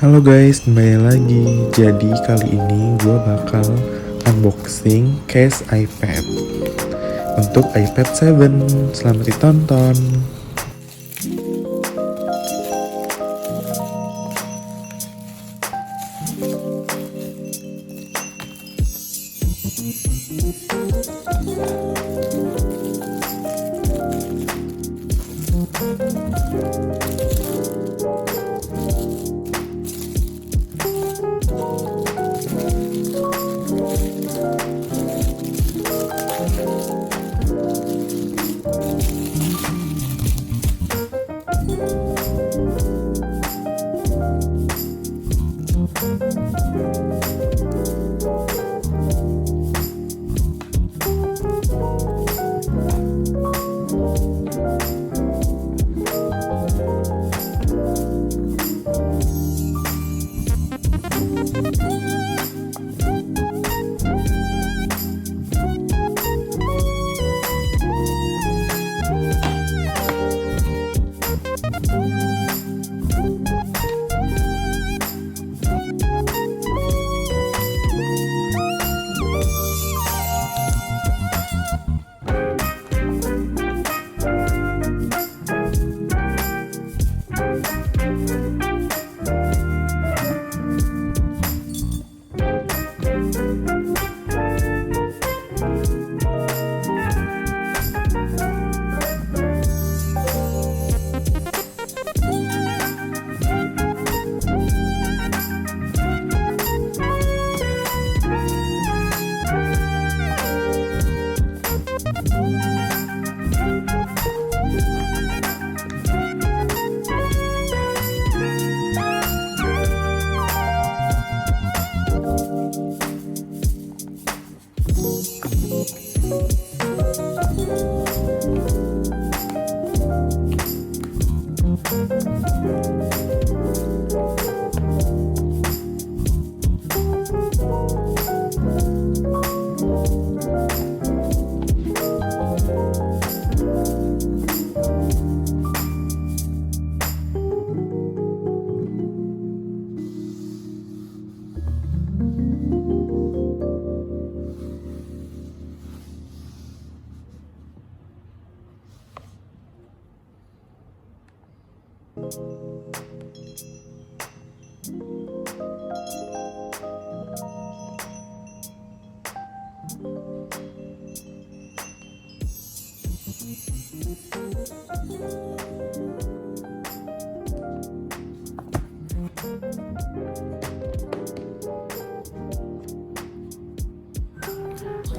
Halo guys, kembali lagi. Jadi kali ini gue bakal unboxing case iPad untuk iPad 7. Selamat ditonton.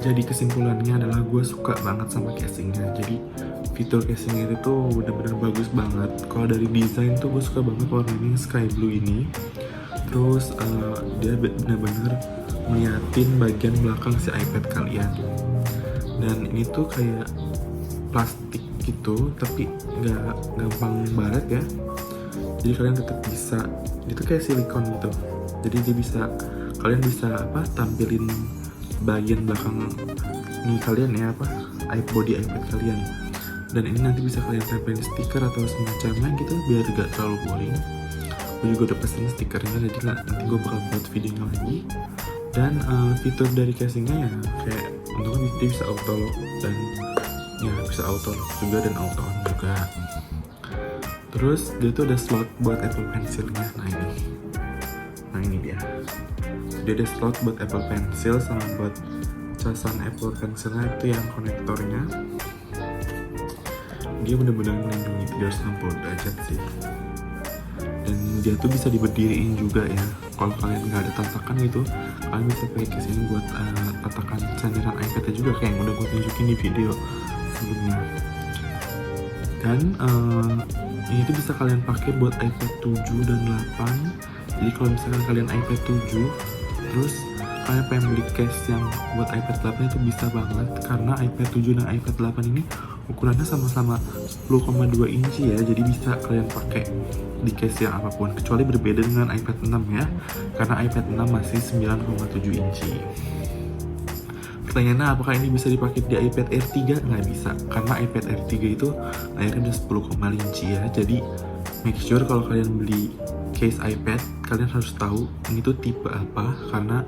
Jadi kesimpulannya adalah gue suka banget sama casingnya. Jadi fitur casingnya itu tuh bener-bener bagus banget. Kalau dari desain tuh gue suka banget warna ini, sky blue ini. Terus dia bener-bener ngeliatin bagian belakang si iPad kalian. Dan ini tuh kayak plastik gitu, tapi nggak gampang baret ya. Jadi kalian tetap bisa, itu kayak silikon gitu. Jadi dia bisa, kalian bisa tampilin bagian belakang ini kalian ya, body iPad kalian. Dan ini nanti bisa kalian tempelin stiker atau semacamnya gitu biar gak terlalu boring. Gue juga udah pesen stikernya, jadi nanti gue bakal buat videonya lagi. Dan fitur dari casingnya ya kayak untuknya dia bisa autolock dan ya bisa autolock juga dan auto on juga. Terus dia tuh ada slot buat Apple Pencilnya. Nah ini dia. Dia ada slot buat Apple Pencil sama buat casan Apple Pencilnya itu yang konektornya. Dia bener-bener melindungi 360 derajat sih. Dan dia tuh bisa diberdiriin juga ya. Kalau kalian nggak ada tatakan gitu, kalian bisa pakai case ini buat tatakan sandiran iPad-nya juga kayak yang udah gue tunjukin di video sebelumnya. Dan ini tuh bisa kalian pakai buat iPad 7 dan 8. Jadi kalau misalkan kalian iPad 7 terus kalian pengen beli case yang buat iPad 8 itu bisa banget, karena iPad 7 dan iPad 8 ini ukurannya sama-sama 10,2 inci ya. Jadi bisa kalian pakai di case yang apapun, kecuali berbeda dengan iPad 6 ya, karena iPad 6 masih 9,7 inci. Pertanyaannya apakah ini bisa dipakai di iPad Air 3? Nggak bisa, karena iPad Air 3 itu layarnya udah 10,5 inci ya. Jadi make sure kalau kalian beli case iPad, kalian harus tahu ini tuh tipe apa, karena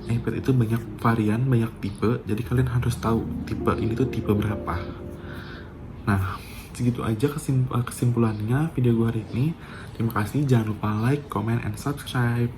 iPad itu banyak varian, banyak tipe, jadi kalian harus tahu tipe ini tuh tipe berapa. Nah, segitu aja kesimpulannya video gue hari ini. Terima kasih, jangan lupa like, comment, and subscribe.